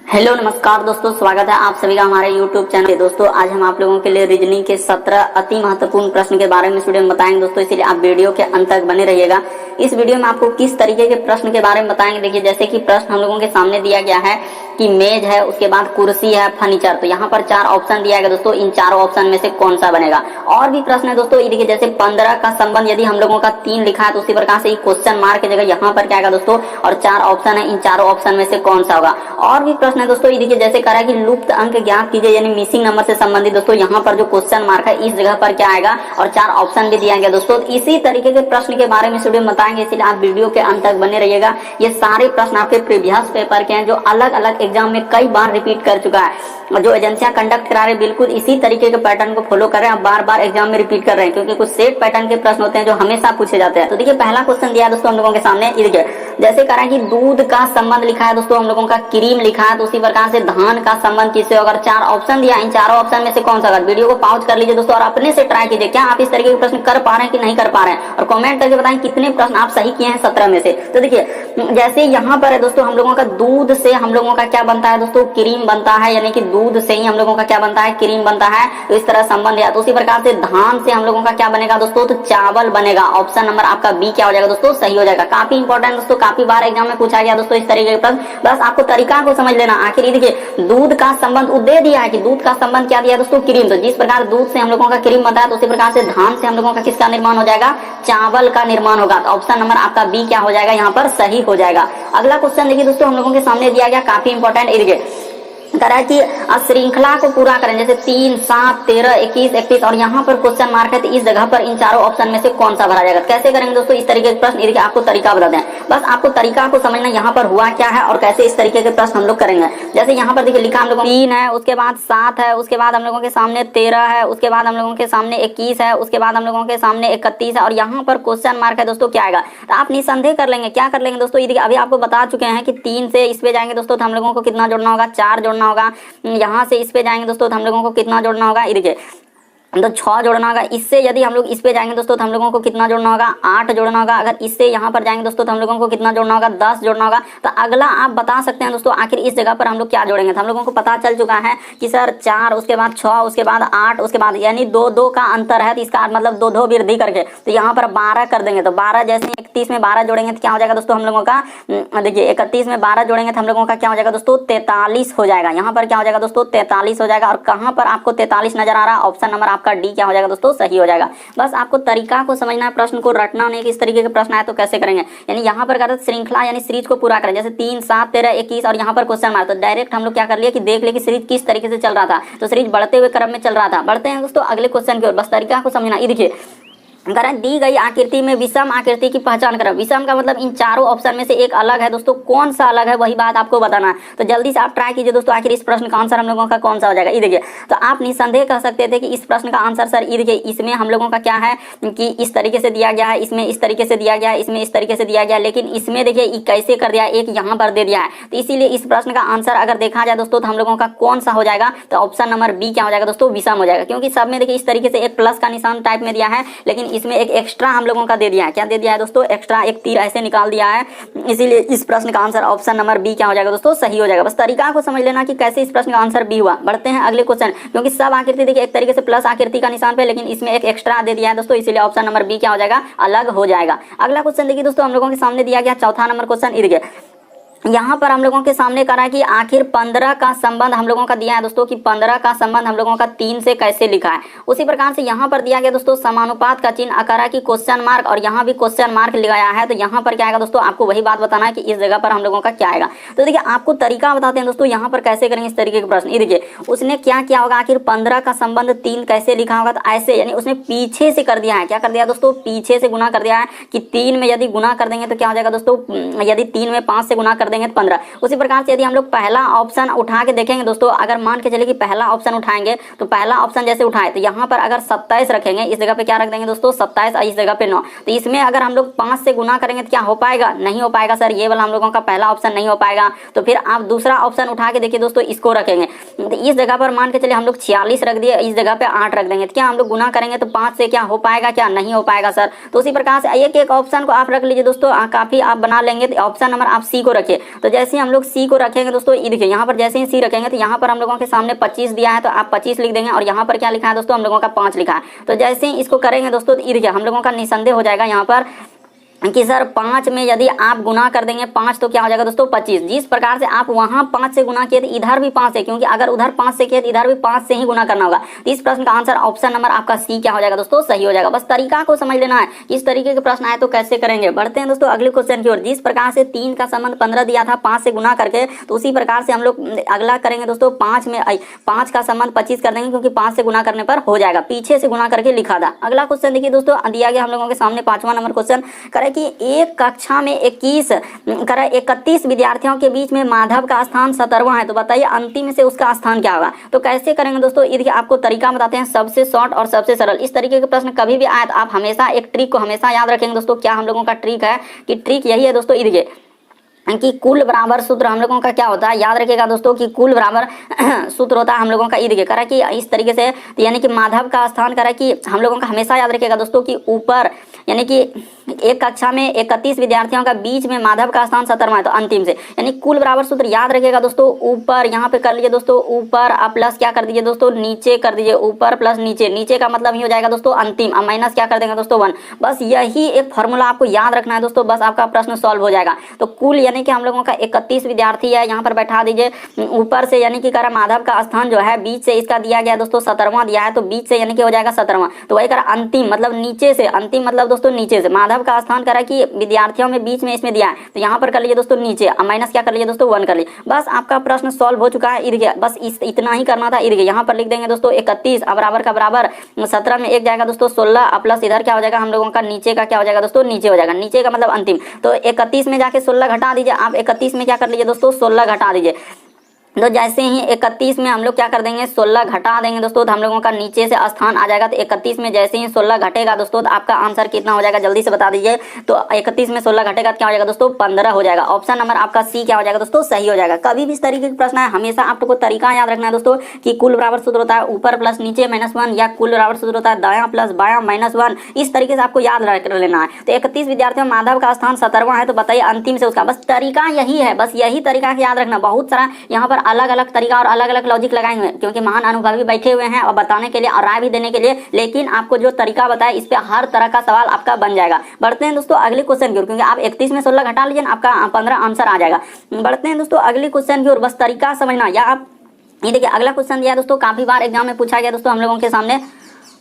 Hello नमस्कार दोस्तों, स्वागत है आप सभी का हमारे YouTube चैनल पे। दोस्तों आज हम आप लोगों के लिए रीजनिंग के 17 अति महत्वपूर्ण प्रश्न के बारे में स्टूडेंट में बताएंगे दोस्तों, इसलिए आप वीडियो के अंत तक बने रहिएगा। इस वीडियो में आपको किस तरीके के प्रश्न के बारे में बताएंगे। देखिए जैसे कि प्रश्न हम लोगों के सामने दिया गया है कि मेज है, उसके बाद कुर्सी है, फर्नीचर। तो यहाँ पर 4 ऑप्शन दिया गया दोस्तों, इन चारों ऑप्शन में से कौन सा बनेगा। और भी प्रश्न है दोस्तों, ये देखिए जैसे 15 का संबंध यदि हम लोगों का 3 लिखा है तो उसी प्रकार से क्वेश्चन मार्क की जगह यहाँ पर क्या आएगा दोस्तों, और 4 ऑप्शन है, इन चारों ऑप्शन में से कौन सा होगा। और भी प्रश्न है दोस्तों, ये देखिए जैसे कह रहा है कि लुप्त अंक ज्ञात कीजिए, यानी मिसिंग नंबर से संबंधित। दोस्तों यहाँ पर जो क्वेश्चन मार्क है इस जगह पर क्या आएगा, और 4 ऑप्शन भी दिया गया दोस्तों। इसी तरीके के प्रश्न के बारे में स्टूडेंट बताएंगे, इसलिए आप वीडियो के अंत तक बने रहिएगा। ये सारे प्रश्न आपके प्रीवियस पेपर के हैं जो अलग अलग एग्जाम में कई बार रिपीट कर चुका है, और जो एजेंसियां कंडक्ट करा रहे हैं बिल्कुल इसी तरीके के पैटर्न को फॉलो कर रहे हैं, बार बार एग्जाम में रिपीट कर रहे हैं, क्योंकि कुछ सेट पैटर्न के प्रश्न होते हैं जो हमेशा पूछे जाते हैं। तो देखिए पहला क्वेश्चन दिया है दोस्तों हम लोगों के सामने, देखिए जैसे कह रहा है कि दूध का संबंध लिखा है दोस्तों, हम लोगों का क्रीम लिखा है, तो उसी प्रकार से धान का संबंध किससे होगा। 4 ऑप्शन दिया, इन चारों ऑप्शन में से कौन सा होगा। वीडियो को पॉज कर लीजिए दोस्तों और अपने से ट्राई कीजिए, क्या आप इस तरीके के प्रश्न कर पा रहे हैं कि नहीं कर पा रहे हैं, और कमेंट करके बताएं कितने प्रश्न आप सही किए हैं 17 में से। तो देखिए जैसे यहाँ पर है दोस्तों, हम लोगों का दूध से हम लोगों का क्या बनता है दोस्तों, क्रीम बनता है, यानी कि दूध से ही हम लोगों का क्या बनता है, क्रीम बनता है। तो इस तरह संबंध है। तो उसी प्रकार से धान से हम लोगों का क्या बनेगा दोस्तों, तो चावल बनेगा। ऑप्शन नंबर आपका बी क्या हो जाएगा दोस्तों, सही हो जाएगा। काफी इंपॉर्टेंट दोस्तों, काफी बार एग्जाम में पूछा गया दोस्तों इस तरीके के प्रश्न, बस आपको तरीका को समझ लेना। आखिर ये देखिए दूध का संबंध दे दिया है कि दूध का संबंध क्या दिया दोस्तों, क्रीम। तो जिस प्रकार दूध से हम लोगों का क्रीम बनता है, तो उसी प्रकार से धान से हम लोगों का किसका निर्माण हो जाएगा, चावल का निर्माण होगा। तो ऑप्शन नंबर आपका बी क्या हो जाएगा, यहाँ पर सही हो जाएगा। अगला क्वेश्चन देखिए दोस्तों हम लोगों के सामने दिया गया, काफी इंपॉर्टेंट। कह रहा है कि श्रृंखला को पूरा करें, जैसे 3, 7, 13, 21, 31, और यहाँ पर क्वेश्चन मार्क है, तो इस जगह पर इन चारों ऑप्शन में से कौन सा भरा जाएगा। कैसे करेंगे दोस्तों इस तरीके के प्रश्न, देखिए आपको तरीका बताते हैं, बस आपको तरीका को समझना यहाँ पर हुआ क्या है और कैसे इस तरीके के प्रश्न हम लोग करेंगे। जैसे यहाँ पर देखिए लिखा हम लोगों 3 है, उसके बाद 7 है, उसके बाद हम लोगों के सामने 13 है, उसके बाद हम लोगों के सामने 21 है, उसके बाद हम लोगों के सामने 31 है, और यहाँ पर क्वेश्चन मार्क है दोस्तों क्या आएगा। तो आप निसंदेह कर लेंगे, क्या कर लेंगे दोस्तों, ये देखिए अभी आपको बता चुके हैं कि 3 से इस पे जाएंगे दोस्तों तो हम लोगों को कितना जोड़ना होगा, 4 जोड़ना होगा। यहाँ से इस पे जाएंगे दोस्तों तो हम लोगों को कितना जोड़ना होगा, ये देखिए तो 6 जोड़ना होगा। इससे यदि हम लोग इस पे जाएंगे दोस्तों तो हम लोगों को कितना जोड़ना होगा, 8 जोड़ना होगा। अगर इससे यहाँ पर जाएंगे दोस्तों तो हम लोगों को कितना जोड़ना होगा, 10 जोड़ना होगा। तो अगला आप बता सकते हैं दोस्तों आखिर इस जगह पर हम लोग क्या जोड़ेंगे। तो हम लोगों को पता चल चुका है कि सर 4, उसके बाद 6, उसके बाद 8, उसके बाद यानी 2 का अंतर है, तो इसका मतलब 2 वृद्धि करके तो यहाँ पर 12 कर देंगे। तो 12 जैसे 31 में 12 जोड़ेंगे तो क्या हो जाएगा दोस्तों हम लोगों का, देखिए 31 में 12 जोड़ेंगे तो हम लोगों का क्या हो जाएगा दोस्तों, 43 हो जाएगा। यहाँ पर क्या हो जाएगा दोस्तों, 43 हो जाएगा। और कहाँ पर आपको 43 नजर आ रहा है, ऑप्शन नंबर आपका डी क्या हो जाएगा दोस्तों, सही हो जाएगा। बस आपको तरीका को समझना है, प्रश्न को रटना नहीं कि इस तरीके के प्रश्न आए तो कैसे करेंगे। यानी यहाँ पर कहते हैं श्रृंखला यानी सीरीज को पूरा करें, जैसे 3, 7, 13, 21, और यहाँ पर क्वेश्चन मार्क। तो डायरेक्ट हम लोग क्या कर लिए कि देख लिए कि सीरीज किस तरीके से चल रहा था। तो सीरीज बढ़ते हुए क्रम में चल रहा था। बढ़ते हैं दोस्तों अगले क्वेश्चन की ओर, बस तरीका को समझना। ये देखिए करें दी गई आकृति में विषम आकृति की पहचान करें। विषम का मतलब इन चारों ऑप्शन में से एक अलग है दोस्तों, कौन सा अलग है वही बात आपको बताना है। तो जल्दी से आप ट्राई कीजिए दोस्तों, आखिर इस प्रश्न का आंसर हम लोगों का कौन सा हो जाएगा। ये देखिए तो आप निसंदेह कह सकते थे कि इस प्रश्न का आंसर सर ये देखिए इसमें हम लोगों का क्या है कि इस तरीके से दिया गया है, इसमें इस तरीके से दिया गया है, इसमें इस तरीके से दिया गया, लेकिन इसमें देखिए कैसे कर दिया, एक यहाँ पर दे दिया है। तो इसीलिए इस प्रश्न का आंसर अगर देखा जाए दोस्तों तो हम लोगों का कौन सा हो जाएगा, तो ऑप्शन नंबर बी क्या हो जाएगा दोस्तों, विषम हो जाएगा। क्योंकि सब में देखिए इस तरीके से एक प्लस का निशान टाइप में दिया है, लेकिन इसमें एक एक्स्ट्रा हम लोगों का दे दिया है। क्या दे दिया है दोस्तों, एक्स्ट्रा एक तीर ऐसे निकाल दिया है। इसीलिए इस प्रश्न का आंसर ऑप्शन नंबर बी क्या हो जाएगा दोस्तों, सही हो जाएगा। बस तरीका को समझ लेना कि कैसे इस प्रश्न का आंसर बी हुआ। बढ़ते हैं अगले क्वेश्चन, क्योंकि सब आकृति देखिए एक तरीके से प्लस आकृति का निशान पे, लेकिन इसमें एक एक्स्ट्रा दे दिया है दोस्तों, इसीलिए ऑप्शन नंबर बी क्या हो जाएगा, अलग हो जाएगा। अगला क्वेश्चन देखिए दोस्तों हम लोगों के सामने दिया गया चौथा नंबर क्वेश्चन। देखिए यहाँ पर हम लोगों के सामने करा है कि आखिर 15 का संबंध हम लोगों का दिया है दोस्तों, कि 15 का संबंध हम लोगों का 3 से कैसे लिखा है। उसी प्रकार से यहाँ पर दिया गया दोस्तों समानुपात का चिन्ह अकारा की क्वेश्चन मार्क, और यहाँ भी क्वेश्चन मार्क लगाया है। तो यहाँ पर क्या आएगा दोस्तों, आपको वही बात बताना है कि इस जगह पर हम लोगों का क्या आएगा। तो देखिए आपको तरीका बताते हैं दोस्तों, यहाँ पर कैसे करेंगे इस तरीके के प्रश्न। ये देखिए उसने क्या किया होगा, आखिर 15 का संबंध 3 कैसे लिखा होगा, तो ऐसे यानी उसने पीछे से कर दिया है। क्या कर दिया दोस्तों, पीछे से गुना कर दिया है कि 3 में यदि गुना कर देंगे तो क्या हो जाएगा दोस्तों, यदि 3 में 5 से गुना कर देंगे तो 15। उसी प्रकार से यदि हम लोग पहला ऑप्शन उठा के देखेंगे दोस्तों, अगर मान के चले कि पहला ऑप्शन उठाएंगे तो पहला ऑप्शन जैसे उठाए तो यहाँ पर अगर 27 रखेंगे, इस जगह पे क्या रख देंगे दोस्तों 27, और इस जगह पे 9। तो इसमें अगर हम लोग 5 से गुना करेंगे तो क्या हो पाएगा, नहीं हो पाएगा सर, ये वाला हम लोगों का पहला ऑप्शन नहीं हो पाएगा। तो फिर आप दूसरा ऑप्शन उठा के देखिए दोस्तों, इसको रखेंगे। तो इस जगह पर मान के चले हम लोग 46 रख दिए, इस जगह पे 8 रख देंगे, तो क्या हम लोग गुना करेंगे तो 5 से क्या हो पाएगा, क्या नहीं हो पाएगा सर। तो उसी प्रकार से एक एक ऑप्शन को आप रख लीजिए दोस्तों, काफी आप बना लेंगे। तो ऑप्शन नंबर आप सी को रखिए। देखिए, तो जैसे ही हम लोग सी को रखेंगे दोस्तों, ये देखिए यहाँ पर जैसे ही सी रखेंगे तो यहाँ पर हम लोगों के सामने 25 दिया है तो आप 25 लिख देंगे, और यहाँ पर क्या लिखा है दोस्तों, हम लोगों का 5 लिखा है। तो जैसे ही इसको करेंगे दोस्तों, ये देखिए हम लोगों का निसंदेह हो जाएगा यहाँ पर कि सर 5 में यदि आप गुना कर देंगे 5 तो क्या हो जाएगा दोस्तों 25। जिस प्रकार से आप वहां 5 से गुना किए तो इधर भी 5 से, क्योंकि अगर उधर 5 से किए तो इधर भी 5 से ही गुना करना होगा। तो इस प्रश्न का आंसर ऑप्शन नंबर आपका सी क्या हो जाएगा दोस्तों, सही हो जाएगा। बस तरीका को समझ लेना है, इस तरीके के प्रश्न आए तो कैसे करेंगे। बढ़ते हैं दोस्तों अगले क्वेश्चन की ओर। जिस प्रकार से 3 का संबंध 15 दिया था 5 से गुना करके, तो उसी प्रकार से हम लोग अगला करेंगे दोस्तों 5 का संबंध 25 कर देंगे, क्योंकि 5 से गुना करने पर हो जाएगा, पीछे से गुना करके लिखा था। अगला क्वेश्चन देखिए दोस्तों, दिया गया हम लोगों के सामने 5वां नंबर क्वेश्चन करे कि एक कक्षा में 31 विद्यार्थियों के बीच में माधव का स्थान 17वां है, तो बताइए अंतिम से उसका स्थान क्या होगा। तो कैसे करेंगे दोस्तों, ये देखिए आपको तरीका बताते हैं, सबसे शॉर्ट और सबसे सरल। इस तरीके के प्रश्न कभी भी आए तो आप हमेशा एक ट्रिक को हमेशा याद रखेंगे दोस्तों। क्या हम लोगों का ट्रिक है कि ट्रिक यही है दोस्तों, ये देखिए कि कुल बराबर सूत्र हम लोगों का क्या होता है, याद रखिएगा दोस्तों कि कुल बराबर सूत्र होता है हम लोगों का, ये देखिए करा कि इस तरीके से, यानी कि माधव का स्थान करा कि हम लोगों का हमेशा याद रखिएगा दोस्तों कि ऊपर, यानी कि एक कक्षा में 31 विद्यार्थियों का बीच में माधव का स्थान 17वां है, तो अंतिम से, यानी कुल बराबर सूत्र याद रखिएगा दोस्तों। ऊपर यहाँ पे कर लीजिए दोस्तों, ऊपर आप प्लस क्या कर दीजिए दोस्तों, नीचे कर दीजिए, ऊपर प्लस नीचे, नीचे का मतलब ही हो जाएगा दोस्तों अंतिम, अब माइनस क्या कर देंगे दोस्तों 1। बस यही एक फॉर्मूला आपको याद रखना है दोस्तों, बस आपका प्रश्न सॉल्व हो जाएगा। तो कुल यानी कि हम लोगों का 31 विद्यार्थी है, यहाँ पर बैठा दीजिए, ऊपर से यानी कि करा माधव का स्थान जो है बीच से इसका दिया गया दोस्तों 17वां दिया है, तो बीच से यानी कि हो जाएगा 17वां, तो वही करा अंतिम मतलब नीचे से, अंतिम मतलब दोस्तों नीचे से, माधव का स्थान करा कि विद्यार्थियों में बीच में इसमें दिया है, तो यहाँ पर कर लीजिए दोस्तों नीचे, माइनस क्या कर लीजिए दोस्तों 1 कर लीजिए। बस आपका प्रश्न सॉल्व हो चुका है। इधर बस इतना ही करना था। इधर यहाँ पर लिख देंगे दोस्तों 31 बराबर का बराबर 17 में 1 जाएगा दोस्तों 16, प्लस इधर क्या हो जाएगा हम लोगों का नीचे का क्या हो जाएगा दोस्तों, नीचे हो जाएगा, नीचे का मतलब अंतिम। तो 31 में जाके 16 घटा दीजिए, आप 31 में क्या कर लीजिए दोस्तों 16 घटा दीजिए। तो जैसे ही 31 में हम लोग क्या कर देंगे 16 घटा देंगे दोस्तों, तो हम लोगों का नीचे से स्थान आ जाएगा। तो 31 में जैसे ही 16 घटेगा दोस्तों, तो आपका आंसर कितना हो जाएगा जल्दी से बता दीजिए। तो 31 में 16 घटेगा तो क्या हो जाएगा दोस्तों 15 हो जाएगा। ऑप्शन नंबर आपका सी क्या हो जाएगा दोस्तों, सही हो जाएगा। कभी भी इस तरीके के प्रश्न है हमेशा आपको तरीका याद रखना है दोस्तों कि कुल बराबर सूत्र होता है ऊपर प्लस नीचे -1, या कुल बराबर सूत्र होता है दायां प्लस बायां -1। इस तरीके से आपको याद रख लेना है। तो 31 विद्यार्थियों में माधव का स्थान 17वां है, तो बताइए अंतिम से उसका, बस तरीका यही है, बस यही तरीका याद रखना। बहुत सारा यहाँ पर अलग अलग तरीका अलग अलग लॉजिक लगाएंगे, क्योंकि महान अनुभवी बैठे हुए हैं और बताने के लिए और राय भी देने के लिए, लेकिन आपको जो तरीका बताया इस पे हर तरह का सवाल आपका बन जाएगा। बढ़ते हैं दोस्तों अगले क्वेश्चन की ओर, क्योंकि आप 31 में 16 घटा लीजिए आपका 15 आंसर आ जाएगा। बढ़ते हैं दोस्तों अगले क्वेश्चन की ओर, बस तरीका समझना। या आप ये देखिए अगला क्वेश्चन दिया दोस्तों, काफी बार एग्जाम में पूछा गया दोस्तों हम लोगों के सामने।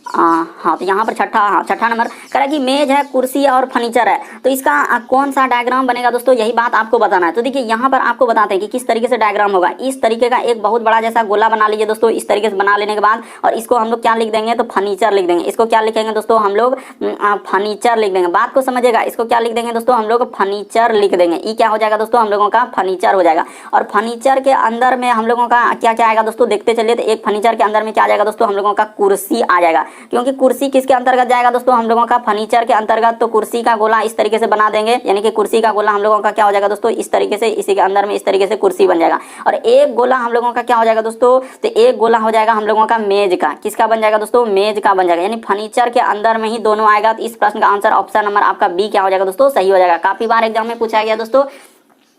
हाँ, तो यहाँ पर छठा नंबर कह रहा है कि मेज है, कुर्सी और फर्नीचर है, तो इसका कौन सा डायग्राम बनेगा दोस्तों, यही बात आपको बताना है। तो देखिए यहाँ पर आपको बताते हैं कि किस तरीके से डायग्राम होगा। इस तरीके का एक बहुत बड़ा जैसा गोला बना लीजिए दोस्तों, इस तरीके से बना लेने के बाद, और इसको हम लोग क्या लिख देंगे तो फर्नीचर लिख देंगे। इसको क्या लिखेंगे दोस्तों हम लोग फर्नीचर लिख देंगे। बात को समझिएगा, इसको क्या लिख देंगे दोस्तों हम लोग फर्नीचर लिख देंगे। ये क्या हो जाएगा दोस्तों हम लोगों का फर्नीचर हो जाएगा। और फर्नीचर के अंदर में हम लोगों का क्या क्या आएगा दोस्तों, देखते चलिए। तो एक फर्नीचर के अंदर में क्या आ जाएगा दोस्तों हम लोगों का कुर्सी आ जाएगा, क्योंकि कुर्सी किसके अंतर्गत जाएगा दोस्तों हम लोगों का फर्नीचर के अंतर्गत। तो कुर्सी का गोला इस तरीके से बना देंगे, यानी कि कुर्सी का गोला हम लोगों का क्या हो जाएगा दोस्तों इस तरीके से, इसी के अंदर में इस तरीके से कुर्सी बन जाएगा। और एक गोला हम लोगों का क्या हो जाएगा दोस्तों, तो एक गोला हो जाएगा हम लोगों का मेज का। किसका बन जाएगा दोस्तों, मेज का बन जाएगा, यानी फर्नीचर के अंदर में ही दोनों आएगा। तो इस प्रश्न का आंसर ऑप्शन नंबर आपका बी क्या हो जाएगा दोस्तों, सही हो जाएगा। काफी बार एग्जाम में पूछा गया दोस्तों,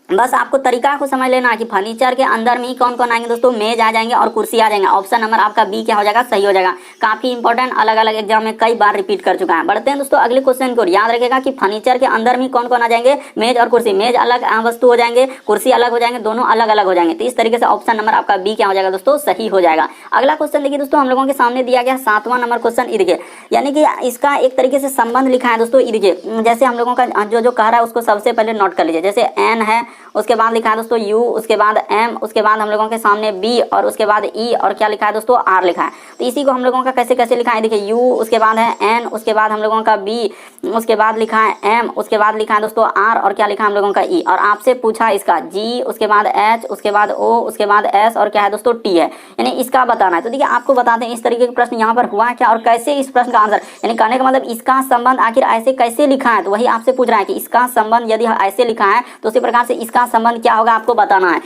बस आपको तरीका को समझ लेना कि फर्नीचर के अंदर में ही कौन कौन आएंगे दोस्तों, मेज आ जाएंगे और कुर्सी आ जाएंगे। ऑप्शन नंबर आपका बी क्या हो जाएगा, सही हो जाएगा। काफी इंपॉर्टेंट, अलग अलग एग्जाम में कई बार रिपीट कर चुका है। बढ़ते हैं दोस्तों अगले क्वेश्चन को। याद रखेगा कि फर्नीचर के अंदर में कौन कौन आ जाएंगे, मेज और कुर्सी। मेज अलग वस्तु हो जाएंगे, कुर्सी अलग हो जाएंगे, दोनों अलग अलग हो जाएंगे। तो इस तरीके से ऑप्शन नंबर आपका बी क्या हो जाएगा दोस्तों, सही हो जाएगा। अगला क्वेश्चन देखिए दोस्तों, हम लोगों के सामने दिया गया 7वां नंबर क्वेश्चन। देखिए यानी कि इसका एक तरीके से संबंध लिखा है दोस्तों। देखिए जैसे हम लोगों का जो कह रहा है उसको सबसे पहले नोट कर लीजिए। जैसे एन है, उसके बाद लिखा है दोस्तों यू, उसके बाद एम, उसके बाद हम लोगों के सामने बी, और उसके बाद ई, और क्या लिखा है दोस्तों आर लिखा है। तो इसी को हम लोगों का कैसे कैसे लिखा है, देखिए यू, उसके बाद है एन, उसके बाद हम लोगों का बी, उसके बाद लिखा है एम, उसके बाद लिखा है दोस्तों आर, और क्या लिखा है हम लोगों का ई। और आपसे पूछा इसका जी, उसके बाद एच, उसके बाद ओ, उसके बाद एस, और क्या है दोस्तों टी है, यानी इसका बताना है। तो देखिए आपको बताते हैं इस तरीके के प्रश्न यहाँ पर हुआ क्या और कैसे इस प्रश्न का आंसर, यानी कहने का मतलब इसका संबंध आखिर ऐसे कैसे लिखा है। तो वही आपसे पूछ रहा है कि इसका संबंध यदि ऐसे लिखा है तो उसी प्रकार से इसका संबंध क्या होगा आपको बताना है।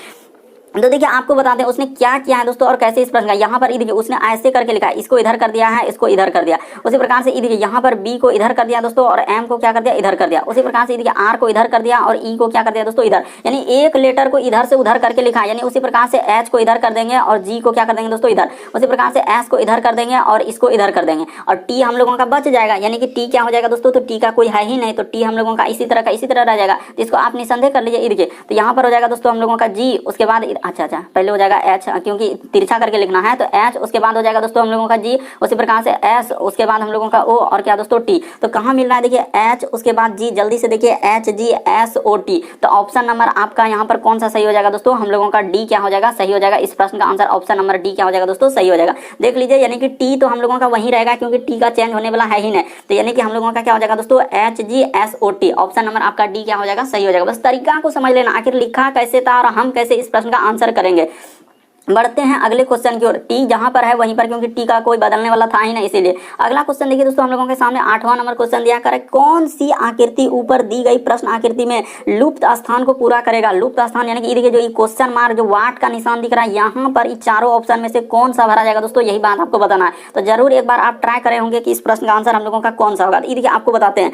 तो देखिए आपको बताते हैं उसने क्या किया है दोस्तों और कैसे इस प्रश्न का। यहाँ पर देखिए उसने ऐसे करके लिखा है, इसको इधर कर दिया है, इसको इधर कर दिया। उसी प्रकार से देखिए यहाँ पर बी को इधर कर दिया दोस्तों और एम को क्या कर दिया, इधर कर दिया। उसी प्रकार से देखिए आर को इधर कर दिया और ई को क्या कर दिया दोस्तों, इधर। यानी एक लेटर को इधर से उधर करके लिखा है। यानी उसी प्रकार से एच को इधर कर देंगे और जी को क्या कर देंगे दोस्तों, इधर। उसी प्रकार से एस को इधर कर देंगे और इसको इधर कर देंगे और टी हम लोगों का बच जाएगा। यानी कि टी क्या हो जाएगा दोस्तों, तो टी का कोई है ही नहीं, तो टी हम लोगों का इसी तरह रह जाएगा। तो इसको आप निसंदेह कर लीजिए। देखिए तो यहाँ पर हो जाएगा दोस्तों हम लोगों का जी, उसके बाद अच्छा पहले हो जाएगा एच, क्योंकि तिरछा करके लिखना है, तो एच, उसके बाद हो जाएगा दोस्तों हम लोगों का जी, उसी प्रकार से एस, उसके बाद हम लोगों का ओ और क्या दोस्तों टी। तो कहाँ मिल रहा है देखिए एच, उसके बाद जी, जल्दी से देखिए H G S O T. तो ऑप्शन नंबर आपका यहाँ पर कौन सा सही हो जाएगा दोस्तों, हम लोगों का डी क्या हो जाएगा, सही हो जाएगा। इस प्रश्न का आंसर ऑप्शन नंबर डी क्या हो जाएगा दोस्तों, सही हो जाएगा। देख लीजिए यानी कि टी तो हम लोगों का वही रहेगा क्योंकि टी का चेंज होने वाला है ही नहीं। तो यानी कि हम लोगों का क्या हो जाएगा दोस्तों, H G S O T. Option number आपका डी क्या हो जाएगा, सही हो जाएगा। बस तरीका को समझ लेना, आखिर लिखा कैसे था और हम कैसे इस प्रश्न का आंसर करेंगे। बढ़ते हैं अगले क्वेश्चन की ओर। टी जहां पर है वहीं पर, क्योंकि टी का कोई बदलने वाला था ही नहीं, इसीलिए। अगला क्वेश्चन देखिए दोस्तों हम लोगों के सामने 8वां नंबर क्वेश्चन दिया कर, कौन सी आकृति ऊपर दी गई प्रश्न आकृति में लुप्त स्थान को पूरा करेगा। लुप्त स्थान यानी कि देखिए जो क्वेश्चन मार्क जो वाट का निशान दिख रहा है, यहाँ पर इन चारों ऑप्शन में से कौन सा भरा जाएगा दोस्तों, यही बात आपको बताना है। तो जरूर एक बार आप ट्राई करे होंगे कि इस प्रश्न का आंसर हम लोगों का कौन सा होगा। देखिए आपको बताते हैं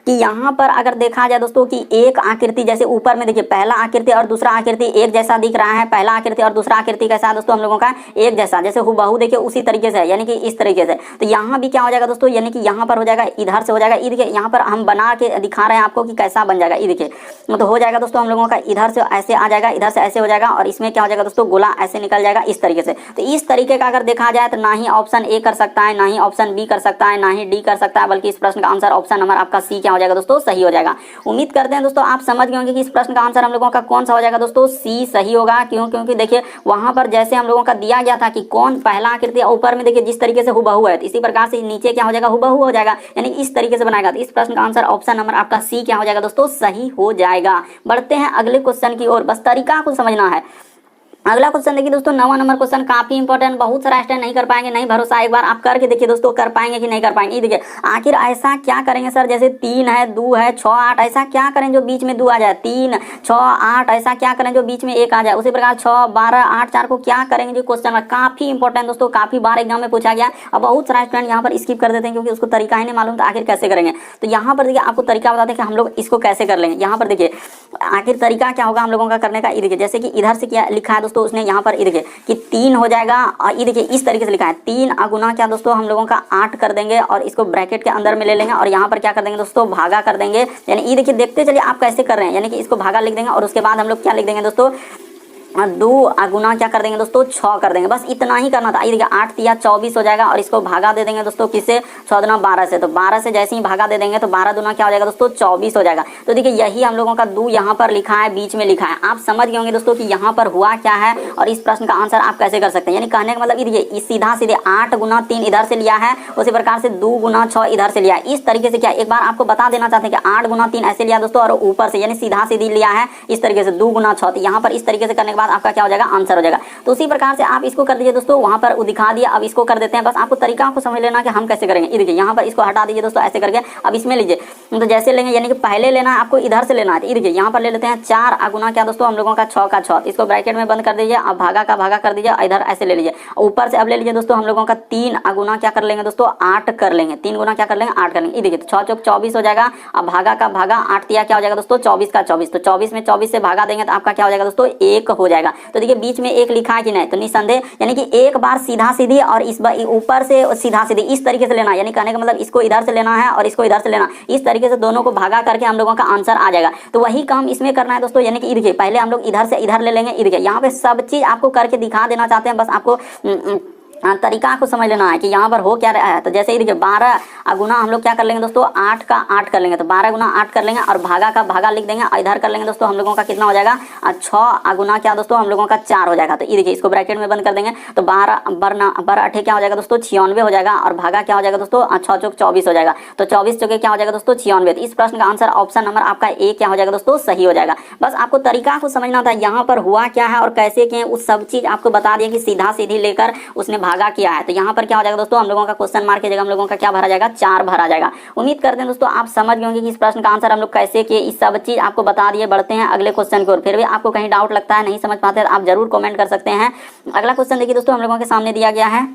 कि यहाँ पर अगर देखा जाए दोस्तों कि एक आकृति, जैसे ऊपर में देखिए पहला आकृति और दूसरा आकृति एक जैसा दिख रहा है, पहला आकृति और दूसरा आकृति कैसा है दोस्तों हम लोगों का, एक जैसा, जैसे हुबहू देखिए उसी तरीके से है, यानी कि इस तरीके से। तो यहाँ भी क्या हो जाएगा दोस्तों, यानी कि यहाँ पर हो जाएगा, इधर से हो जाएगा, ये देखिए यहाँ पर हम बना के दिखा रहे हैं आपको कि कैसा बन जाएगा। ये देखिए तो हो जाएगा दोस्तों हम लोगों का इधर से ऐसे आ जाएगा, इधर से ऐसे हो जाएगा और इसमें क्या हो जाएगा दोस्तों, गोला ऐसे निकल जाएगा इस तरीके से। तो इस तरीके का अगर देखा जाए तो ना ही ऑप्शन ए कर सकता है, ना ही ऑप्शन बी कर सकता है, ना ही डी कर सकता है, बल्कि इस प्रश्न का आंसर ऑप्शन नंबर आपका सी क्या हो जाएगा दोस्तों, सही हो जाएगा। उम्मीद करते हैं दोस्तों आप समझ गए होंगे कि इस प्रश्न का आंसर हम लोगों का कौन सा हो जाएगा दोस्तों, सी सही होगा। क्यों, क्योंकि देखिए वहां पर जैसे हम लोगों का दिया गया था कि कौन पहला आकृति ऊपर में देखिए जिस तरीके से हुबहू है, इसी प्रकार से नीचे क्या हो जाएगा, हुबहू हो जाएगा, यानी इस तरीके से बनाएगा। तो इस प्रश्न का आंसर ऑप्शन नंबर आपका सी क्या हो जाएगा दोस्तों, सही हो जाएगा। बढ़ते हैं अगले क्वेश्चन की ओर, बस तरीका को समझना है। अगला क्वेश्चन देखिए दोस्तों 9वां नंबर क्वेश्चन काफी इंपॉर्टेंट, बहुत सारा स्टूडेंट नहीं कर पाएंगे, नहीं भरोसा, एक बार आप करके देखिए दोस्तों कर पाएंगे कि नहीं कर पाएंगे। देखिए आखिर ऐसा क्या करेंगे सर, जैसे 3 है, 2 है, 6, 8, ऐसा क्या करें जो बीच में 2 आ जाए, 3, 6, 8, ऐसा क्या करें जो बीच में 1 आ जाए। उसी प्रकार 6, 12, 8, 4 को क्या करेंगे जो क्वेश्चन काफी इंपॉर्टेंट दोस्तों, काफी बार एग्जाम में पूछा गया। अब बहुत सारा स्टूडेंट यहाँ पर स्किप कर देते हैं क्योंकि उसको तरीका ही नहीं मालूम, तो आखिर कैसे करेंगे। तो यहाँ पर देखिए आपको तरीका बताते हैं कि हम लोग इसको कैसे कर लेंगे। यहाँ पर देखिए आखिर तरीका क्या होगा हम लोगों का करने का, ये देखिए जैसे कि इधर से क्या लिखा है दोस्तों उसने, यहाँ पर कि 3 हो जाएगा और ये देखिए इस तरीके से लिखा है 3 गुना क्या दोस्तों हम लोगों का 8 कर देंगे और इसको ब्रैकेट के अंदर में ले लेंगे और यहाँ पर क्या कर देंगे दोस्तों, भागा कर देंगे। यानी ये देखिए देखते चलिए आप कैसे कर रहे हैं, यानी कि इसको भागा लिख देंगे और उसके बाद हम लोग क्या लिख देंगे दोस्तों, 2 गुना क्या कर देंगे दोस्तों, 6 कर देंगे। बस इतना ही करना था। ये देखिए 8 तिया 24 हो जाएगा और इसको भागा दे देंगे दोस्तों किससे, 6 दुना 12 से। तो 12 से जैसे ही भागा दे देंगे तो 12 दुना क्या हो जाएगा दोस्तों, 24 हो जाएगा। तो देखिए यही हम लोगों का 2 यहाँ पर लिखा है, बीच में लिखा है। आप समझ गए होंगे दोस्तों कि यहाँ पर हुआ क्या है और इस प्रश्न का आंसर आप कैसे कर सकते हैं। यानी कहने का मतलब ये सीधा सीधे 8 गुना 3 इधर से लिया है, उसी प्रकार से 2 गुना 6 इधर से लिया है। इस तरीके से क्या एक बार आपको बता देना चाहते हैं कि 8 गुना 3 ऐसे लिया दोस्तों और ऊपर से यानी सीधा सीधी लिया है इस तरीके से 2 गुना 6। यहाँ पर इस तरीके से करने के बाद आपका क्या हो जाएगा, आंसर हो जाएगा। तो उसी प्रकार से आप इसको कर दीजिए दोस्तों, वहां पर दिखा दिया, अब इसको कर देते हैं। बस आपको तरीका को समझ लेना कि हम कैसे करेंगे। ये देखिए यहाँ पर इसको हटा दीजिए दोस्तों ऐसे करके, अब इसमें लीजिए तो जैसे लेंगे यानी कि पहले लेना है आपको इधर से लेना है। ये देखिए यहाँ पर ले लेते हैं 4 गुना क्या दोस्तों हम लोगों का 6 का 6, इसको ब्रैकेट में बंद कर दीजिए। अब भागा का भागा कर दीजिए, इधर ऐसे ले लीजिए। ऊपर से अब ले लीजिए दोस्तों हम लोगों का 3 गुना क्या कर लेंगे दोस्तों, 8 कर लेंगे। 3 गुना क्या कर लेंगे, 8 कर लेंगे। ये देखिए 6 चौक 24 हो जाएगा। अब भागा का भागा 8 तिया क्या हो जाएगा दोस्तों, 24 का 24। तो 24 में 24 से भागा देंगे तो आपका क्या हो जाएगा दोस्तों, 1 हो जाएगा। तो देखिए बीच में 1 लिखा है कि नहीं, तो निसंदेह यानी कि एक बार सीधा सीधी और इस बार ऊपर से सीधा सीधी इस तरीके से लेना, यानी कहने का मतलब इसको इधर से लेना है और इसको इधर से लेना, इस तरीके से दोनों को भागा करके हम लोगों का आंसर आ जाएगा। तो वही काम इसमें करना है दोस्तों, यानी कि देखिए पहले हम लोग इधर से इधर ले लेंगे। देखिए यहाँ पे सब चीज आपको करके दिखा देना चाहते हैं, बस आपको तरीका को समझ लेना है कि यहाँ पर हो क्या रहा है। तो जैसे ही देखिए 12 गुना हम लोग क्या कर लेंगे दोस्तों, 8 का 8 कर लेंगे। तो 12 गुना 8 कर लेंगे और भागा का भागा लिख देंगे और इधर कर लेंगे दोस्तों हम लोगों का कितना हो जाएगा, 6 गुना क्या दोस्तों हम लोगों का 4 हो जाएगा। तो ये देखिए इसको ब्रैकेट में बंद कर देंगे। तो 12 8 क्या हो जाएगा दोस्तों, 96 हो जाएगा और भागा क्या हो जाएगा दोस्तों, 6 चौक 24 हो जाएगा। तो 24 चौके क्या हो जाएगा दोस्तों, 96। तो इस प्रश्न का आंसर ऑप्शन नंबर आपका ए क्या हो जाएगा दोस्तों, सही हो जाएगा। बस आपको तरीका को समझना था, यहाँ पर हुआ क्या है और कैसे किए उस सब चीज आपको बता दिया कि सीधा सीधी लेकर उसने भागा किया है। तो यहाँ पर क्या हो जाएगा दोस्तों, हम लोगों का क्वेश्चन मार्क की जगह हम लोगों का क्या भरा जाएगा, 4 भरा जाएगा। उम्मीद करते हैं दोस्तों आप समझ गए होंगे कि इस प्रश्न का आंसर हम लोग कैसे किए, इस सब चीज आपको बता दिए। बढ़ते हैं अगले क्वेश्चन की ओर। फिर भी आपको कहीं डाउट लगता है, नहीं समझ पाते, आप जरूर कमेंट कर सकते हैं। अगला क्वेश्चन देखिए दोस्तों, हम लोगों के सामने दिया गया है,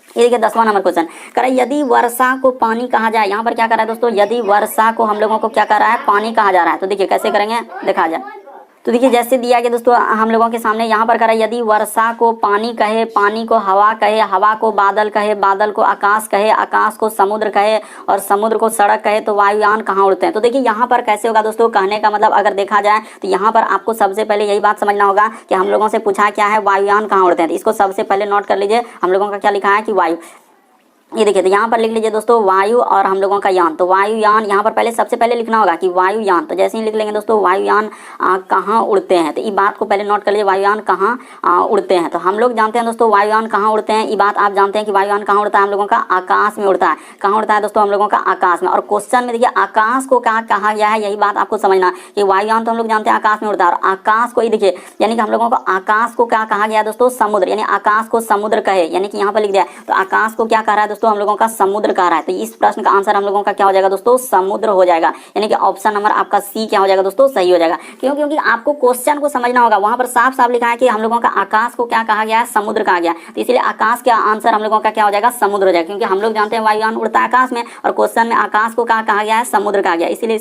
ये देखिए 10वां नंबर क्वेश्चन कह रहा है यदि वर्षा को पानी कहा जाए। यहाँ पर क्या कर रहा है दोस्तों, यदि वर्षा को हम लोगों को क्या कर रहा है, पानी कहा जा रहा है। तो देखिए कैसे करेंगे, देखा जाए। तो देखिए जैसे दिया गया दोस्तों हम लोगों के सामने, यहाँ पर करा यदि वर्षा को पानी कहे, पानी को हवा कहे, हवा को बादल कहे, बादल को आकाश कहे, आकाश को समुद्र कहे और समुद्र को सड़क कहे तो वायुयान कहाँ उड़ते हैं। तो देखिए यहाँ पर कैसे होगा दोस्तों, कहने का मतलब अगर देखा जाए तो यहाँ पर आपको सबसे पहले यही बात समझना होगा कि हम लोगों से पूछा क्या है, वायुयान कहाँ उड़ते हैं। तो इसको सबसे पहले नोट कर लीजिए, हम लोगों का क्या लिखा है कि वायु। ये देखिए तो यहाँ पर लिख लीजिए दोस्तों वायु और हम लोगों का यान। तो वायुयान यहाँ पर पहले सबसे पहले लिखना होगा कि वायुयान। तो जैसे ही लिख लेंगे दोस्तों वायुयान कहाँ उड़ते हैं, तो ये बात को पहले नोट कर लीजिए, वायुयान कहाँ उड़ते हैं। तो हम लोग जानते हैं दोस्तों वायुयान कहाँ उड़ते हैं, ये बात आप जानते हैं कि वायुयान कहाँ उड़ता है, हम लोगों का आकाश में उड़ता है। कहाँ उड़ता है दोस्तों, हम लोगों का आकाश में। और क्वेश्चन में देखिए आकाश को क्या कहा गया है, यही बात आपको समझना कि वायुयान तो हम लोग जानते हैं आकाश में उड़ता है, और आकाश को ही देखिए यानी कि हम लोगों को आकाश को क्या कहा गया दोस्तों, समुद्र, यानी आकाश को समुद्र कहे, यानी कि यहाँ पर लिख दिया। तो आकाश को क्या कह रहा है दोस्तों, हम लोगों का समुद्र कह रहा है। तो इस प्रश्न का आंसर हम लोगों का क्या हो जाएगा दोस्तों, समुद्र हो जाएगा। यानी कि ऑप्शन नंबर आपका सी क्या हो जाएगा दोस्तों, सही हो जाएगा। क्यों, क्योंकि आपको क्वेश्चन को समझना होगा, वहां पर साफ साफ लिखा है कि हम लोगों का आकाश को क्या कहा गया है, समुद्र कहा गया। तो इसलिए आकाश का आंसर हम लोगों का क्या हो जाएगा, समुद्र हो जाएगा। क्योंकि हम लोग जानते हैं वायुयान उड़ता है आकाश में, और क्वेश्चन में आकाश को क्या कहा गया है, समुद्र कहा गया। इसीलिए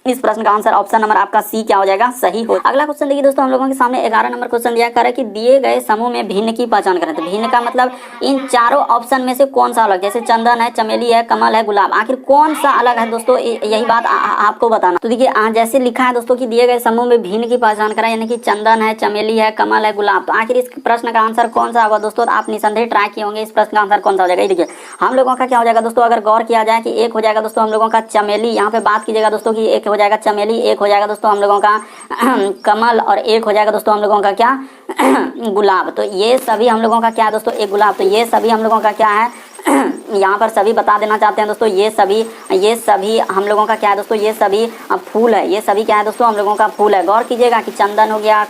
इस प्रश्न का आंसर ऑप्शन नंबर आपका सी क्या हो जाएगा, सही हो। अगला क्वेश्चन देखिए दोस्तों, हम लोगों के सामने 11 नंबर क्वेश्चन दिया कर है कि दिए गए समूह में भिन्न की पहचान करें। तो भिन्न का मतलब इन चारों ऑप्शन में से कौन सा अलग, जैसे चंदन है, चमेली है, कमल है, गुलाब, आखिर कौन सा अलग है दोस्तों, यही बात आपको बताना। तो देखिए जैसे लिखा है दोस्तों कि दिए गए समूह में भिन्न की पहचान करें, यानी कि चंदन है, चमेली है, कमल है, गुलाब। तो आखिर इस प्रश्न का आंसर कौन सा होगा दोस्तों, आप निसंदेह ट्राई किए होंगे इस प्रश्न का आंसर कौन सा हो जाएगा। देखिए हम लोगों का क्या हो जाएगा दोस्तों, अगर गौर किया जाए कि एक हो जाएगा दोस्तों हम लोगों का चमेली, यहाँ पे बात कीजिएगा दोस्तों कि एक हो जाएगा चमेली, एक हो जाएगा दोस्तों हम लोगों का कमल, और एक हो जाएगा दोस्तों हम लोगों का क्या गुलाब। तो ये सभी हम लोगों का क्या है दोस्तों, एक गुलाब। तो ये सभी हम लोगों का क्या है यहाँ पर सभी बता देना चाहते हैं दोस्तों, ये सभी हम लोगों का क्या है दोस्तों, ये सभी फूल है। ये सभी क्या है दोस्तों, हम लोगों का फूल है। गौर कीजिएगा कि चंदन हो गया,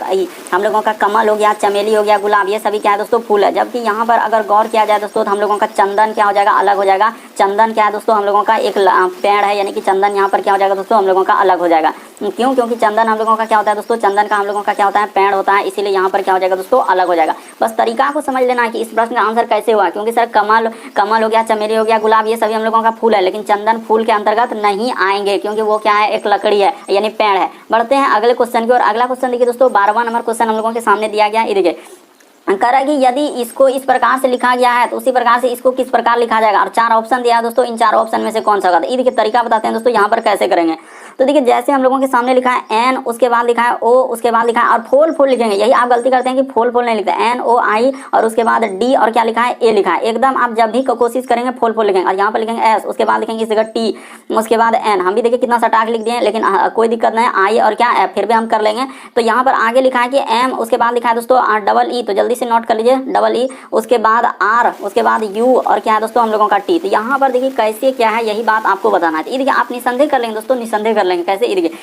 हम लोगों का कमल हो गया, चमेली हो गया, गुलाब, ये सभी क्या है दोस्तों, फूल है। जबकि यहाँ पर अगर गौर किया जाए दोस्तों तो हम लोगों का चंदन क्या हो जाएगा, अलग हो जाएगा। चंदन क्या है दोस्तों, हम लोगों का एक पेड़ है, यानी कि चंदन यहाँ पर क्या हो जाएगा दोस्तों, हम लोगों का अलग हो जाएगा। क्यों, क्योंकि चंदन हम लोगों का क्या होता है दोस्तों, चंदन का हम लोगों का क्या होता है, पेड़ होता है। इसीलिए यहाँ पर क्या हो जाएगा दोस्तों, अलग हो जाएगा। बस तरीका को समझ लेना है कि इस प्रश्न का आंसर कैसे हुआ। क्योंकि सर कमल हो गया, चमेली हो गया, गुलाब, ये सभी हम लोगों का फूल है, लेकिन चंदन फूल के अंतर्गत नहीं आएंगे, क्योंकि वो क्या है, एक लकड़ी है, यानी पेड़ है। बढ़ते हैं अगले क्वेश्चन की ओर। अगला क्वेश्चन देखिए दोस्तों, 12वां नंबर क्वेश्चन हम लोगों के सामने दिया गया है। देखिए कह रहा है कि यदि इसको इस प्रकार से लिखा गया है तो उसी प्रकार से इसको किस प्रकार लिखा जाएगा। और 4 ऑप्शन दिया है दोस्तों, इन 4 ऑप्शन में से कौन सा होगा। ये देखिए तरीका बताते हैं दोस्तों, यहाँ पर कैसे करेंगे। तो देखिए जैसे हम लोगों के सामने लिखा है एन, उसके बाद लिखा है ओ, उसके बाद लिखा है और फोल लिखेंगे। यही आप गलती करते हैं कि फोल नहीं लिखते, एन ओ आई और उसके बाद डी और क्या लिखा है, ए लिखा है। एकदम आप जब भी कोशिश करेंगे फोल लिखेंगे, और यहाँ पर लिखेंगे एस, उसके बाद लिखेंगे इस जगह टी, उसके बाद एन। हम भी देखिए कितना सटाक लिख दिए, लेकिन कोई दिक्कत नहीं, आई और क्या एफ, फिर भी हम कर लेंगे। तो यहाँ पर आगे लिखा है कि एम, उसके बाद लिखा है दोस्तों डबल ई, तो जल्दी से नोट कर लीजिए, डबल ई, उसके बाद आर, उसके बाद यू और क्या है दोस्तों हम लोगों का टी। तो यहाँ पर देखिए कैसे क्या है, यही बात आपको बताना है। ये देखिए आप निसंदेह कर लेंगे दोस्तों, निसंदेह कर लेंगे कैसे। ये देखिए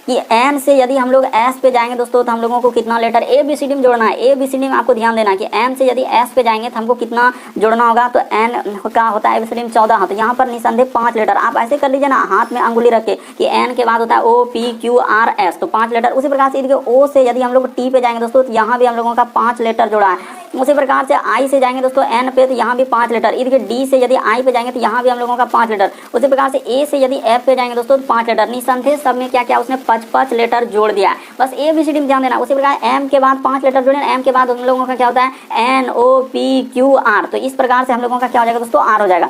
कि एन से यदि हम लोग एस पे जाएंगे दोस्तों तो हम लोगों को कितना letter A B C D में जोड़ना है। ए बी सी डी में आपको ध्यान देना है कि एन से यदि एस पे जाएंगे तो हमको कितना जोड़ना होगा। तो एन का होता है ए बी सी डी में 14, तो यहाँ पर निसंदेह 5 लेटर। आप ऐसे कर लीजिए ना, हाथ में अंगुली रख के कि एन के बाद होता है O P Q R S, तो 5 लेटर। उसी प्रकार से ओ से यदि हम लोग टी पे जाएंगे दोस्तों तो यहाँ भी हम लोगों का 5 लेटर जोड़ा है। उसी प्रकार से आई से जाएंगे दोस्तों एन पे, तो यहाँ भी 5 लेटर। देखिए डी से यदि आई पे जाएंगे तो यहाँ भी हम लोगों का 5 लेटर। उसी प्रकार से ए से यदि एफ पे जाएंगे दोस्तों तो 5 लेटर। निसंदेह सब में क्या क्या उसने 5-5 लेटर जोड़ दिया है। बस ए बी सी डी में ध्यान देना। उसी प्रकार एम के बाद 5 लेटर जोड़े, एम के बाद हम लोगों का क्या होता है N O P Q R. तो इस प्रकार से हम लोगों का क्या हो जाएगा दोस्तों, आर हो जाएगा।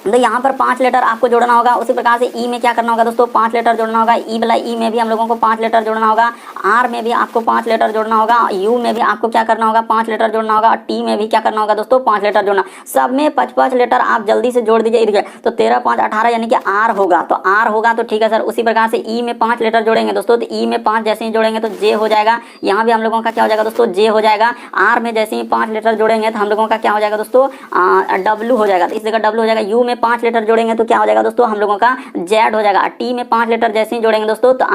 तो यहाँ पर 5 लेटर आपको जोड़ना होगा। उसी प्रकार से ई में क्या करना होगा दोस्तों, 5 लेटर जोड़ना होगा। ई वाला ई में भी हम लोगों को 5 लेटर जोड़ना होगा। आर में भी आपको 5 लेटर जोड़ना होगा। यू में भी आपको क्या करना होगा, 5 लेटर जोड़ना होगा। और टी में भी क्या करना होगा दोस्तों, 5 लेटर जोड़ना। सब में 5-5 लेटर आप जल्दी से जोड़ दीजिए। इधर तो 13, 5, 18 यानी कि आर होगा। तो आर होगा तो ठीक है सर। उसी प्रकार से ई में 5 लेटर जोड़ेंगे दोस्तों, तो ई में 5 जैसे ही जोड़ेंगे तो जे हो जाएगा। यहाँ भी हम लोगों का क्या हो जाएगा दोस्तों, जे हो जाएगा। आर में जैसे ही 5 लेटर जोड़ेंगे तो हम लोगों का क्या हो जाएगा दोस्तों, डब्लू हो जाएगा। तो इस जगह डब्लू हो जाएगा। यू में में 5 लेटर जोड़ेंगे तो क्या हो जाएगा दोस्तों, हम लोगों का जेड हो जाएगा। टी में 5 लेटर जैसे ही जोड़ेंगे दोस्तों तो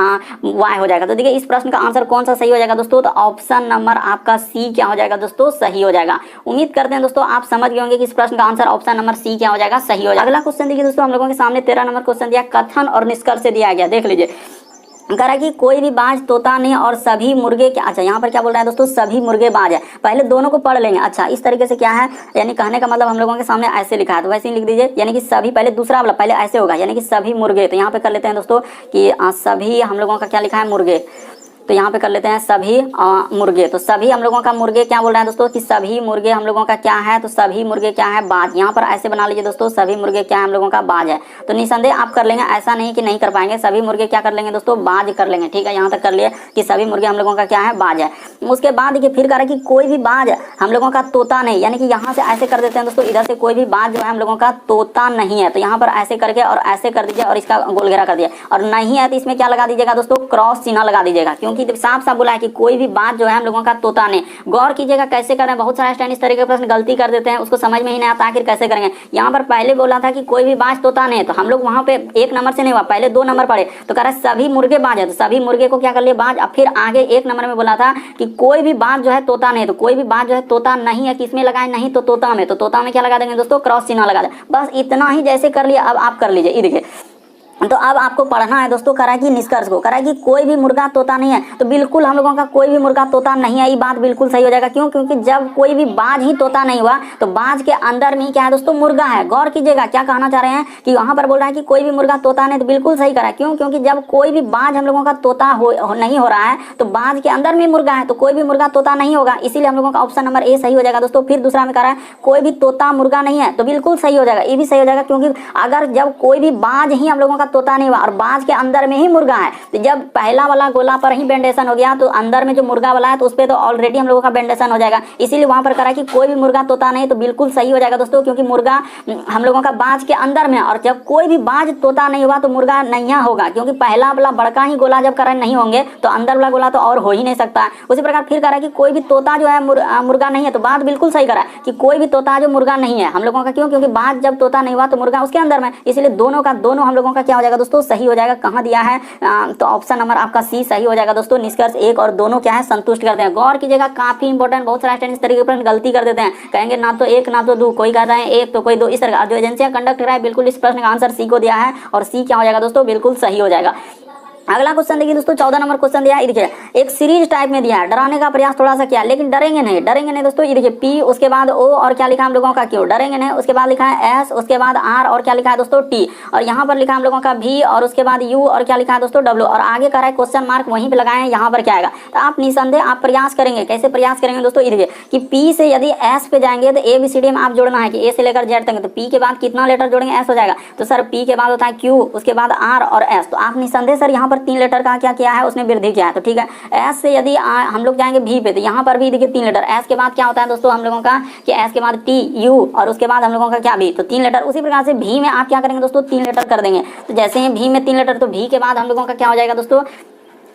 वाई हो जाएगा। तो देखिए इस प्रश्न का आंसर कौन सा सही हो जाएगा दोस्तों, तो ऑप्शन नंबर आपका सी क्या हो जाएगा दोस्तों, सही हो जाएगा। उम्मीद करते हैं दोस्तों आप समझ गए होंगे कि इस प्रश्न का आंसर ऑप्शन नंबर सी क्या हो जाएगा, सही हो जाएगा। अगला क्वेश्चन देखिए दोस्तों, हम लोगों के सामने 13 नंबर क्वेश्चन दिया, कथन और निष्कर्ष से दिया गया, देख लीजिए। कह रहा है कि कोई भी बाज तोता नहीं और सभी मुर्गे क्या, अच्छा यहाँ पर क्या बोल रहा है दोस्तों, सभी मुर्गे बाज है। पहले दोनों को पढ़ लेंगे। अच्छा इस तरीके से क्या है, यानी कहने का मतलब हम लोगों के सामने ऐसे लिखा है तो वैसे ही लिख दीजिए, यानी कि सभी, पहले दूसरा वाला पहले ऐसे होगा, यानी कि सभी मुर्गे। तो यहाँ पे कर लेते हैं दोस्तों कि सभी हम लोगों का क्या लिखा है, मुर्गे। तो यहाँ पे कर लेते हैं सभी मुर्गे। तो सभी हम लोगों का मुर्गे क्या बोल रहा है दोस्तों कि सभी मुर्गे हम लोगों का क्या है, तो सभी मुर्गे क्या है, बाज। यहाँ पर ऐसे बना लीजिए दोस्तों, सभी मुर्गे क्या है, हम लोगों का बाज है। तो निसंदेह आप कर लेंगे, ऐसा नहीं कि नहीं कर पाएंगे, सभी मुर्गे क्या कर लेंगे दोस्तों, बाज कर लेंगे। ठीक है, यहाँ तक कर लिए कि सभी मुर्गे हम लोगों का क्या है, बाज है। उसके बाद देखिए फिर कह रहा है कि कोई भी बाज हम लोगों का तोता नहीं, यानी कि यहाँ से ऐसे कर देते हैं दोस्तों, इधर से कोई भी बाज जो है हम लोगों का तोता नहीं है। तो यहाँ पर ऐसे करके और ऐसे कर दीजिए और इसका गोल घेरा कर दिया, और नहीं है तो इसमें क्या लगा दीजिएगा दोस्तों, क्रॉस चिन्ह लगा दीजिएगा, क्योंकि साफ साफ बोला कि कोई भी बात जो है हम लोगों का तोता नहीं। गौर कीजिएगा कैसे कर रहे हैं, बहुत सारे स्टूडेंट इस तरीके के प्रश्न गलती कर देते हैं, उसको समझ में ही नहीं आता आखिर कैसे करेंगे। यहाँ पर पहले बोला था कि कोई भी बाज तोता नहीं, तो हम लोग वहां पे 1 नंबर से नहीं हुआ, पहले 2 नंबर पढ़े तो कह रहा है सभी मुर्गे बाज है, तो सभी मुर्गे को क्या कर लिए, बाज। अब फिर आगे 1 नंबर में बोला था कि कोई भी बाज जो है तोता नहीं, तो कोई भी बाज जो है तोता नहीं है, किसमें लगाए, नहीं तो तोता में। तो तोता में क्या लगा देंगे दोस्तों, क्रॉस चिन्ह लगा दे। बस इतना ही जैसे कर लिया, अब आप कर लीजिए। ये देखिए तो अब आपको पढ़ना है दोस्तों, करा कि निष्कर्ष को, करा कि कोई भी मुर्गा तोता नहीं है, तो बिल्कुल हम लोगों का कोई भी मुर्गा तोता नहीं है, ये बात बिल्कुल सही हो जाएगा। क्यों, क्योंकि जब कोई भी बाज ही तोता नहीं हुआ तो बाज के अंदर में क्या है दोस्तों, मुर्गा है। गौर कीजिएगा क्या कहना चाह रहे हैं कि वहां पर बोल रहा है कि कोई भी मुर्गा तोता नहीं, तो बिल्कुल सही करा। क्यों, क्योंकि जब कोई भी बाज हम लोगों का तोता नहीं हो रहा है तो बाज के अंदर में मुर्गा है, तो कोई भी मुर्गा तोता नहीं होगा, इसीलिए हम लोगों का ऑप्शन नंबर ए सही हो जाएगा दोस्तों। फिर दूसरा में कह रहा है कोई भी तोता मुर्गा नहीं है, तो बिल्कुल सही हो जाएगा, ये भी सही हो जाएगा। क्योंकि अगर जब कोई भी बाज ही हम लोगों का तोता नहीं हुआ और बाज के अंदर में ही मुर्गा है, तो जब पहला वाला गोला पर ही बेंडेशन हो गया तो अंदर में जो मुर्गा वाला है तो उस पे तो ऑलरेडी हम लोगों का बेंडेशन हो जाएगा, इसीलिए वहां पर करा कि कोई भी मुर्गा तोता नहीं, तो बिल्कुल सही हो जाएगा दोस्तों। क्योंकि मुर्गा हम लोगों का बाज के अंदर में, और जब कोई भी बाज तोता नहीं हुआ तो मुर्गा नैया होगा, क्योंकि पहला वाला बड़का ही गोला जब करा नहीं होंगे तो अंदर वाला गोला तो और हो ही नहीं सकता। उसी प्रकार फिर करा कि कोई भी तोता जो है मुर्गा नहीं है, तो बात बिल्कुल सही करा कि कोई भी तोता जो मुर्गा नहीं है हम लोगों का। क्यों, क्योंकि बाज जब तोता नहीं हुआ तो मुर्गा उसके अंदर में, इसलिए दोनों का दोनों हम लोगों का क्या हो जाएगा दोस्तों, सही हो जाएगा। कहाँ दिया है, तो ऑप्शन नंबर आपका सी सही हो जाएगा दोस्तों। निष्कर्ष 1 और दोनों क्या है, संतुष्ट करते हैं। गौर कीजिएगा काफी इंपॉर्टेंट, बहुत सारे स्टूडेंट इस तरीके पर गलती कर देते हैं, कहेंगे ना तो 1 ना तो 2, कोई कहता है 1 तो कोई 2, इस तरह। जो एजेंसियां कंडक्ट कराए बिल्कुल इस प्रश्न का आंसर सी को दिया है, और सी क्या हो जाएगा दोस्तों, बिल्कुल सही हो जाएगा। अगला क्वेश्चन देखिए दोस्तों, 14 नंबर क्वेश्चन दिया है। देखिए एक सीरीज टाइप में दिया है, डराने का प्रयास थोड़ा सा किया, लेकिन डरेंगे नहीं दोस्तों। ये देखिए पी, उसके बाद ओ, और क्या लिखा हम लोगों का क्यू, डरेंगे नहीं। उसके बाद लिखा है एस, उसके बाद आर, और क्या लिखा है दोस्तों टी, और यहाँ पर लिखा हम लोगों का भी, और उसके बाद यू, और क्या लिखा है दोस्तों डब्ल्यू, और आगे कर रहा है क्वेश्चन मार्क वहीं पे लगाए हैं, यहाँ पर क्या आएगा। तो आप निसंदेह आप प्रयास करेंगे, कैसे प्रयास करेंगे दोस्तों, ये देखिए कि पी से यदि एस पे जाएंगे तो ए बी सी डी में आप जोड़ना है कि ए से लेकर जेड तक, तो पी के बाद कितना लेटर जोड़ेंगे, एस हो जाएगा। तो सर पी के बाद होता है क्यू, उसके बाद आर और एस, तो आप निसंदेह सर यहाँ पर 3 लेटर का क्या किया है, उसने वृद्धि किया है। तो ठीक है, एस से यदि हम लोग जाएंगे भी पे, तो यहाँ पर भी देखिए 3 लेटर, एस के बाद क्या होता है दोस्तों हम लोगों का कि एस के बाद टी, यू, और उसके बाद हम लोगों का क्या भी, तो 3 लेटर। उसी प्रकार से भी में आप क्या करेंगे दोस्तों, 3 लेटर कर देंगे। तो जैसे ही भी में 3 लेटर, तो भी के बाद हम लोगों का क्या हो जाएगा दोस्तों,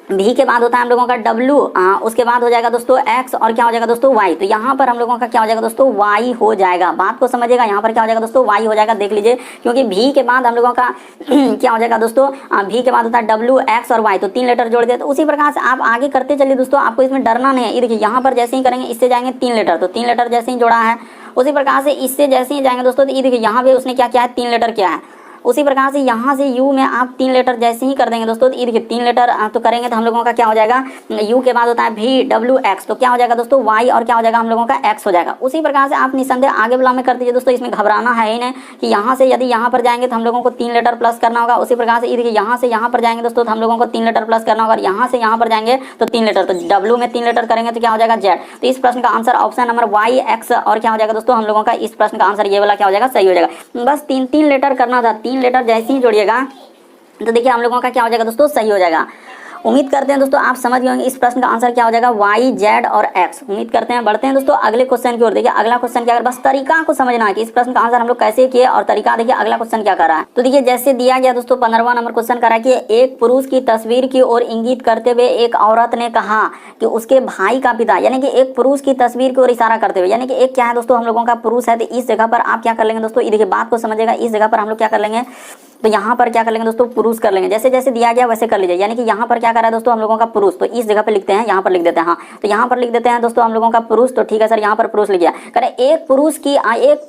भी के बाद होता है हम लोगों का डब्ल्यू, उसके बाद हो जाएगा दोस्तों एक्स, और क्या हो जाएगा दोस्तों वाई। तो यहाँ पर हम लोगों का क्या हो जाएगा दोस्तों, वाई हो जाएगा। बात को समझिएगा, यहाँ पर क्या हो जाएगा दोस्तों, वाई हो जाएगा, देख लीजिए। क्योंकि भी के बाद हम लोगों का क्या हो जाएगा दोस्तों, भी के बाद होता है डब्ल्यू, एक्स और वाई, तो 3 लेटर जोड़ दिया। तो उसी प्रकार से आप आगे करते चलिए दोस्तों, आपको इसमें डरना नहीं है। ये देखिए यहाँ पर जैसे ही करेंगे, इससे जाएंगे 3 लेटर, तो 3 लेटर जैसे ही जोड़ा है। उसी प्रकार से इससे जैसे ही जाएंगे दोस्तों, तो ये देखिए यहाँ पे उसने क्या किया है, 3 लेटर किया है। उसी प्रकार से यहाँ से यू में आप 3 लेटर जैसे ही कर देंगे दोस्तों, तो ये देखिए 3 लेटर तो करेंगे तो हम लोगों का क्या हो जाएगा, यू के बाद होता है भी, डब्ल्यू, एक्स, तो क्या हो जाएगा दोस्तों वाई, और क्या हो जाएगा हम लोगों का एक्स हो जाएगा। उसी प्रकार से आप निसंदेह आगे वाला में कर दीजिए दोस्तों, इसमें घबराना है ही नहीं कि यहाँ से यदि यहाँ पर जाएंगे तो हम लोगों को 3 लेटर प्लस करना होगा। उसी प्रकार से ये देखिए यहाँ से यहाँ पर जाएंगे दोस्तों, तो हम लोगों को 3 लेटर प्लस करना होगा, और यहाँ से यहाँ पर जाएंगे तो 3 लेटर, तो डब्ल्यू में 3 लेटर करेंगे तो क्या हो जाएगा जेड। तो इस प्रश्न का answer option number Y, X, और क्या हो जाएगा दोस्तों हम लोगों का इस प्रश्न का आंसर ये वाला क्या हो जाएगा, सही हो जाएगा। बस 3 लेटर करना था, 3 लेटर जैसे ही जोड़िएगा तो देखिए हम लोगों का क्या हो जाएगा दोस्तों, सही हो जाएगा। उम्मीद करते हैं दोस्तों आप समझ गए होंगे इस प्रश्न का आंसर क्या हो जाएगा, वाई, जेड और एक्स। उम्मीद करते हैं। बढ़ते हैं दोस्तों अगले क्वेश्चन की ओर। देखिए अगला क्वेश्चन क्या है, बस तरीका को समझना है कि इस प्रश्न का आंसर हम लोग कैसे किए और तरीका देखिए अगला क्वेश्चन क्या कर रहा है। तो देखिए जैसे दिया गया दोस्तों 15वां नंबर क्वेश्चन कर रहा है कि एक पुरुष की तस्वीर की ओर इंगित करते हुए एक औरत ने कहा कि उसके भाई का पिता, यानी कि एक पुरुष की तस्वीर की ओर इशारा करते हुए, यानी कि एक क्या है दोस्तों हम लोगों का पुरुष है, तो इस जगह पर आप क्या कर लेंगे दोस्तों, ये देखिए बात को समझिएगा। इस जगह पर हम लोग क्या कर लेंगे, तो यहाँ पर क्या कर लेंगे दोस्तों, पुरुष कर लेंगे। जैसे जैसे दिया गया वैसे कर लीजिए। यानी कि यहाँ पर क्या कर रहा है दोस्तों हम लोगों का पुरुष, तो इस जगह पे लिखते हैं, यहाँ पर लिख देते हैं। हाँ तो यहाँ पर लिख देते हैं दोस्तों हम लोगों का पुरुष। तो ठीक है सर, यहाँ पर पुरुष लिख गया। करें एक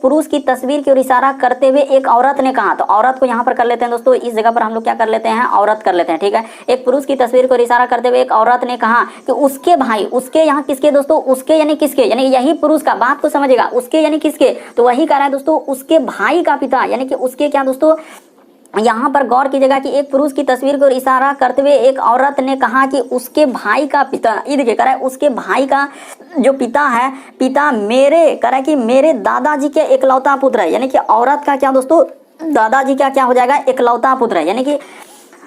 पुरुष की तस्वीर की ओर इशारा करते हुए एक औरत ने कहा, तो औरत को यहाँ पर कर लेते हैं दोस्तों। इस जगह पर हम लोग क्या कर लेते हैं, औरत कर लेते हैं। ठीक है, एक पुरुष की तस्वीर को इशारा करते हुए एक औरत ने कहा कि उसके भाई, उसके यहाँ किसके दोस्तों, उसके यानी किसके, यानी यही पुरुष का, बात को समझेगा, उसके यानी किसके, तो वही कह रहा है दोस्तों उसके भाई का पिता, यानी कि उसके क्या दोस्तों, यहाँ पर गौर कीजिएगा कि एक पुरुष की तस्वीर को इशारा करते हुए एक औरत ने कहा कि उसके भाई का पिता, ये देखिए कह रहा है उसके भाई का जो पिता है, पिता मेरे, कह रहा है कि मेरे दादाजी के इकलौता पुत्र है। यानी कि औरत का क्या दोस्तों, दादाजी का क्या हो जाएगा, इकलौता पुत्र है।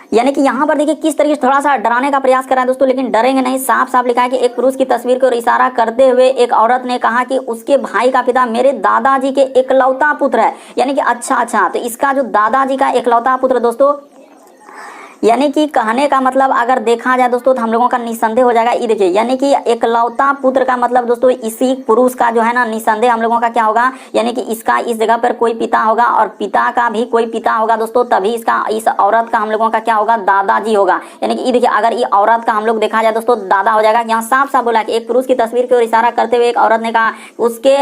यानी कि यहाँ पर देखिए किस तरीके से थोड़ा सा डराने का प्रयास कर रहा है दोस्तों, लेकिन डरेंगे नहीं। साफ साफ लिखा है कि एक पुरुष की तस्वीर को इशारा करते हुए एक औरत ने कहा कि उसके भाई का पिता मेरे दादाजी के इकलौता पुत्र है। यानी कि अच्छा, तो इसका जो दादाजी का इकलौता पुत्र दोस्तों, यानी कि कहने का मतलब अगर देखा जाए दोस्तों तो हम लोगों का निसंदेह हो जाएगा। ये देखिए यानी कि इकलौता पुत्र का मतलब दोस्तों इसी पुरुष का जो है ना निसंदेह हम लोगों का क्या होगा, यानी कि इसका इस जगह पर कोई पिता होगा और पिता का भी कोई पिता होगा दोस्तों, तभी इसका इस औरत का हम लोगों का क्या होगा, दादाजी होगा। यानी कि ये देखिए अगर ये औरत का हम लोग देखा जाए दोस्तों दादा हो जाएगा। यहाँ साफ साफ बोला कि एक पुरुष की तस्वीर की ओर इशारा करते हुए एक औरत ने कहा उसके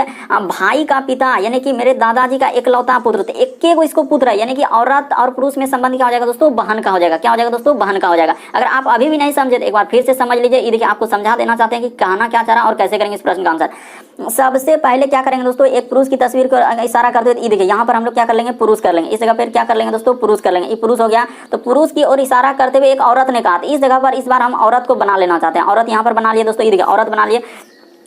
भाई का पिता, यानी कि मेरे दादाजी का इकलौता पुत्र, तो एक को इसको पुत्र है। यानी कि औरत और पुरुष में संबंध क्या हो जाएगा दोस्तों, बहन का हो जाएगा। क्या हो जाएगा दोस्तों, बहन का हो जाएगा। अगर आप अभी भी नहीं समझे तो एक बार फिर से समझ लीजिए। ये देखिए आपको समझा देना चाहते हैं कि कहना क्या चाह रहा और कैसे करेंगे इस प्रश्न का आंसर। सबसे पहले क्या करेंगे दोस्तों, एक पुरुष की तस्वीर को इशारा करते हुए ये देखिए यहाँ पर हम लोग क्या कर लेंगे, पुरुष कर लेंगे। इस जगह पर क्या कर लेंगे दोस्तों, पुरुष कर लेंगे। ये पुरुष हो गया। तो पुरुष की ओर इशारा करते हुए एक औरत ने कहा, इस जगह पर इस बार हम औरत को बना लेना चाहते हैं। औरत यहाँ पर बना लिए दोस्तों, ये देखिए औरत बना लिए।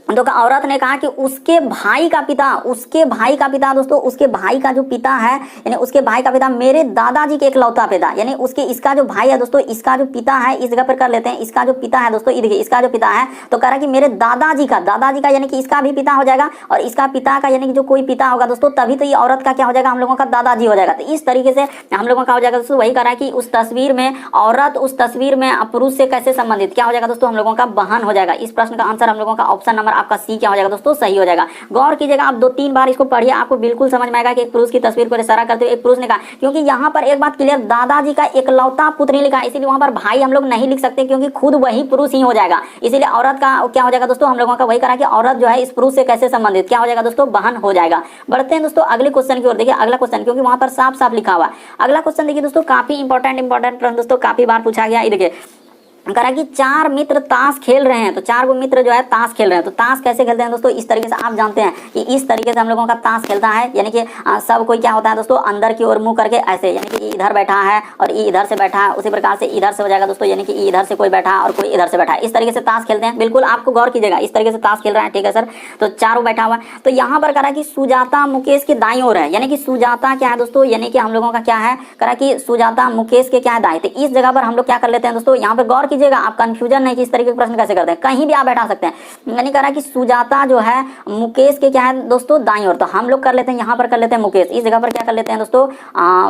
तो औरत ने कहा कि उसके भाई का पिता, उसके भाई का पिता दोस्तों, उसके भाई का जो पिता है, यानी उसके भाई का पिता मेरे दादाजी के इकलौता पिता, यानी उसके इसका जो भाई है दोस्तों, इसका जो पिता है, इस जगह पर कर लेते हैं, इसका जो पिता है दोस्तों, ये देखिए इसका जो पिता है, तो कह रहा कि मेरे दादाजी का यानी कि इसका भी पिता हो जाएगा और इसका पिता का यानी कि जो कोई पिता होगा दोस्तों, तभी तो ये औरत का क्या हो जाएगा, हम लोगों का दादाजी हो जाएगा। तो इस तरीके से हम लोगों का हो जाएगा दोस्तों। वही कह रहा है कि उस तस्वीर में औरत, उस तस्वीर में पुरुष से कैसे संबंधित क्या हो जाएगा दोस्तों, हम लोगों का बहन हो जाएगा। इस प्रश्न का आंसर हम लोगों का ऑप्शन नंबर आपका सी क्या हो जाएगा दोस्तों, सही हो जाएगा। गौर कीजिएगा, आप 2-3 बार इसको पढ़िए, आपको बिल्कुल समझ में आएगा कि एक पुरुष की तस्वीर को इशारा करते हुए एक पुरुष ने कहा, क्योंकि यहाँ पर एक बात क्लियर, दादाजी का इकलौता पुत्र नहीं लिखा, इसीलिए वहां पर भाई हम लोग नहीं लिख सकते, क्योंकि खुद वही पुरुष ही हो जाएगा। इसीलिए औरत का क्या हो जाएगा दोस्तों, हम लोगों का वही करा कि औरत जो है इस पुरुष से कैसे संबंधित क्या हो जाएगा दोस्तों, बहन हो जाएगा। बढ़ते हैं दोस्तों अगले क्वेश्चन की ओर। देखिए अगला क्वेश्चन, क्योंकि वहां पर साफ साफ लिखा हुआ। अगला क्वेश्चन देखिए दोस्तों, काफी इंपॉर्टेंट प्रश्न दोस्तों, काफी बार पूछा गया। ये देखिए करा कि 4 मित्र ताश खेल रहे हैं, तो 4 गो मित्र जो है ताश खेल रहे हैं। तो ताश कैसे खेलते हैं दोस्तों, इस तरीके से आप जानते हैं कि इस तरीके से हम लोगों का ताश खेलता है। यानी कि सब कोई क्या होता है दोस्तों, अंदर की ओर मुंह करके ऐसे, यानी कि इधर बैठा है और ये इधर से बैठा है, उसी प्रकार से इधर से हो जाएगा दोस्तों, यानी कि इधर से कोई बैठा है और कोई इधर से बैठा है। इस तरीके से ताश खेलते हैं। बिल्कुल आपको गौर कीजिएगा, इस तरीके से ताश खेल रहा है। ठीक है सर, तो चारों बैठा हुआ है। तो यहाँ पर करा कि सुजाता मुकेश के दाईं ओर है, यानी कि सुजाता क्या है दोस्तों, यानी कि हम लोगों का क्या है, करा कि सुजाता मुकेश के क्या है, दाएं। तो इस जगह पर हम लोग क्या कर लेते हैं दोस्तों, यहाँ पर गौर कीजिएगा, आप कंफ्यूजन नहीं कि इस तरीके के प्रश्न कैसे करते हैं, कहीं भी आप बैठा सकते हैं। यानी कह रहा है कि सुजाता जो है मुकेश के क्या है दोस्तों, दाईं ओर। तो हम लोग कर लेते हैं, यहाँ पर कर लेते हैं मुकेश, इस जगह पर क्या कर लेते हैं दोस्तों,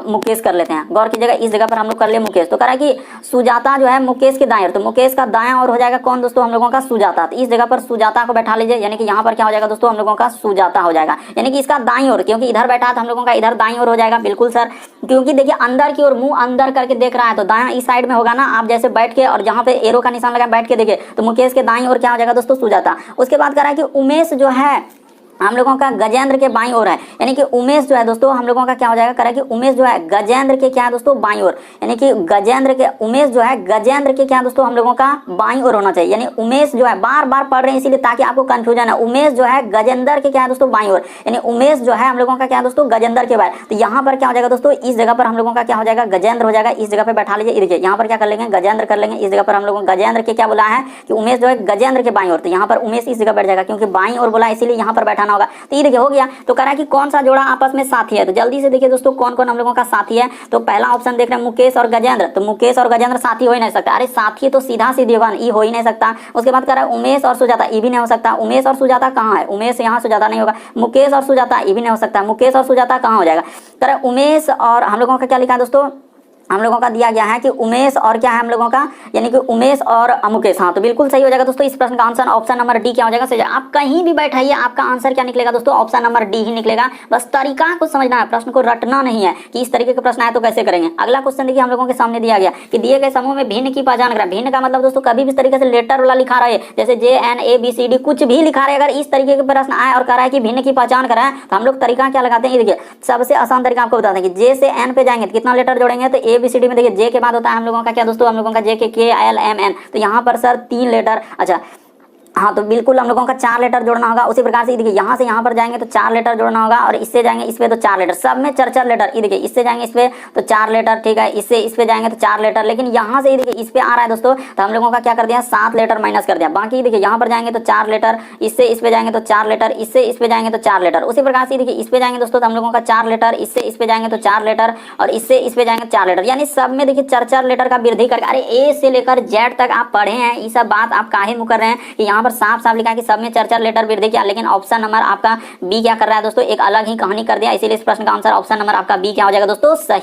मुकेश कर लेते हैं। गौर कीजिएगा, इस जगह पर हम लोग कर ले मुकेश। तो कह रहा है कि सुजाता जो है मुकेश के दाईं ओर, तो मुकेश का दायां ओर हो जाएगा कौन दोस्तों, हम लोगों का सुजाता। तो इस जगह पर सुजाता को बैठा लीजिए, यानी कि यहाँ पर क्या हो जाएगा दोस्तों, हम लोगों का सुजाता हो जाएगा। यानी कि इसका दाईं ओर, क्योंकि इधर बैठा तो हम लोगों का इधर दाईं ओर हो जाएगा। बिल्कुल सर, क्योंकि देखिए अंदर की ओर मुंह अंदर करके देख रहा है, तो दायां इस साइड में होगा ना। आप जैसे बैठ के और जहाँ पे एरो का निशान लगा बैठ के देखिए, तो मुकेश के दाईं ओर क्या हो जाएगा दोस्तों, सुजाता। उसके बाद कह रहा है कि उमेश जो है हम लोगों का गजेंद्र के बाईं ओर है, यानी कि उमेश जो है दोस्तों हम लोगों का क्या हो जाएगा, करा कि उमेश जो है गजेंद्र के क्या है दोस्तों, बाईं ओर। यानी कि गजेंद्र के, उमेश जो है गजेंद्र के क्या दोस्तों, हम लोगों का बाईं ओर होना चाहिए। यानी उमेश जो है, बार बार पढ़ रहे हैं इसीलिए ताकि आपको कंफ्यूजन है, उमेश जो है गजेंद्र के क्या है दोस्तों, बाईं ओर। यानी उमेश जो है हम लोगों का क्या दोस्तों, गजेंद्र के बाईं। तो यहाँ पर क्या हो जाएगा दोस्तों, इस जगह पर हम लोगों का क्या हो जाएगा, गजेंद्र हो जाएगा। इस जगह पर बैठा लीजिए, देखिए यहाँ पर क्या कर लेंगे, गजेंद्र कर लेंगे। इस जगह पर हम लोगों को गजेंद्र के क्या बोला है कि उमेश जो है गजेंद्र के बाईं ओर, तो यहाँ पर उमेश इस जगह बैठ जाएगा, क्योंकि बाईं ओर बोला इसीलिए यहाँ पर बैठाना बनाना होगा। तो ये देखिए हो गया। तो कह रहा है कि कौन सा जोड़ा आपस में साथी है, तो जल्दी से देखिए दोस्तों कौन कौन हम लोगों का साथी है। तो पहला ऑप्शन देख रहे हैं मुकेश और गजेंद्र, तो मुकेश और गजेंद्र साथी हो ही नहीं सकता। अरे साथी तो सीधा सीधी होगा, ये हो ही नहीं सकता। उसके बाद कह रहा है उमेश और सुजाता, ये भी नहीं हो सकता। उमेश और सुजाता कहाँ है, उमेश यहाँ, सुजाता नहीं होगा। मुकेश और सुजाता, ये भी नहीं हो सकता। मुकेश और सुजाता कहाँ हो जाएगा। कह रहा है उमेश और हम लोगों का क्या लिखा है दोस्तों, हम लोगों का दिया गया है कि उमेश और क्या है हम लोगों का, यानी कि उमेश और मुकेश। हाँ तो बिल्कुल सही हो जाएगा दोस्तों। इस प्रश्न का आंसर ऑप्शन नंबर डी क्या हो जाएगा, सही। आप कहीं भी बैठाइए आपका आंसर क्या निकलेगा दोस्तों, ऑप्शन नंबर डी ही निकलेगा। बस तरीका कुछ समझना है, प्रश्न को रटना नहीं है कि इस तरीके के प्रश्न आए तो कैसे करेंगे। अगला क्वेश्चन देखिए हम लोगों के सामने दिया गया कि दिए गए समूह में भिन्न की पहचान करें। भिन्न का मतलब दोस्तों कभी भी इस तरीके से लेटर वाला लिखा रहे, जैसे JNABCD कुछ भी लिखा रहे, अगर इस तरीके के प्रश्न आए और कह रहा है कि भिन्न की पहचान करें, तो हम लोग तरीका क्या लगाते हैं, ये देखिए सबसे आसान तरीका आपको बताते हैं कि J से N पे जाएंगे तो कितना लेटर जोड़ेंगे, तो ABCD में देखिए J के बाद होता है हम लोगों का क्या दोस्तों, हम लोगों का J के KLMN, तो यहाँ पर सर 3 लेटर। अच्छा हाँ तो बिल्कुल हम लोगों का 4 लेटर जोड़ना होगा। उसी प्रकार से देखिए यहाँ से यहाँ पर जाएंगे तो 4 लेटर जोड़ना होगा, और इससे जाएंगे इस पे तो 4 लेटर, सब में 4 लेटर। ये देखिए इससे जाएंगे इस पे तो 4 लेटर, ठीक है, इससे इस पे जाएंगे तो 4 लेटर। लेकिन यहाँ से देखिए इस पे आ रहा है दोस्तों, तो हम लोगों का क्या कर दिया, 7 लेटर माइनस कर दिया। बाकी देखिए यहाँ पर जाएंगे तो 4 लेटर, इससे इस पे जाएंगे तो 4 लेटर, इससे इस पे जाएंगे तो 4 लेटर। उसी प्रकार से देखिए इस पे जाएंगे दोस्तों तो हम लोगों का 4 लेटर, इससे इस पे जाएंगे तो 4 लेटर, और इससे इस पे जाएंगे 4 लेटर। यानी सब में देखिए 4 लेटर का वृद्धि करके, अरे ए से लेकर जेड तक आप पढ़े हैं, ये सब बात आप काहे मुकर रहे हैं कि यहाँ पर साफ साफ लिखा है कि सब में 4 लेटर वृद्धि किया। लेकिन ऑप्शन नंबर आपका बी क्या कर रहा है दोस्तों, एक अलग ही कहानी कर दिया। इसीलिए इस प्रश्न का आंसर ऑप्शन नंबर आपका बी क्या हो जाएगा दोस्तों, सही।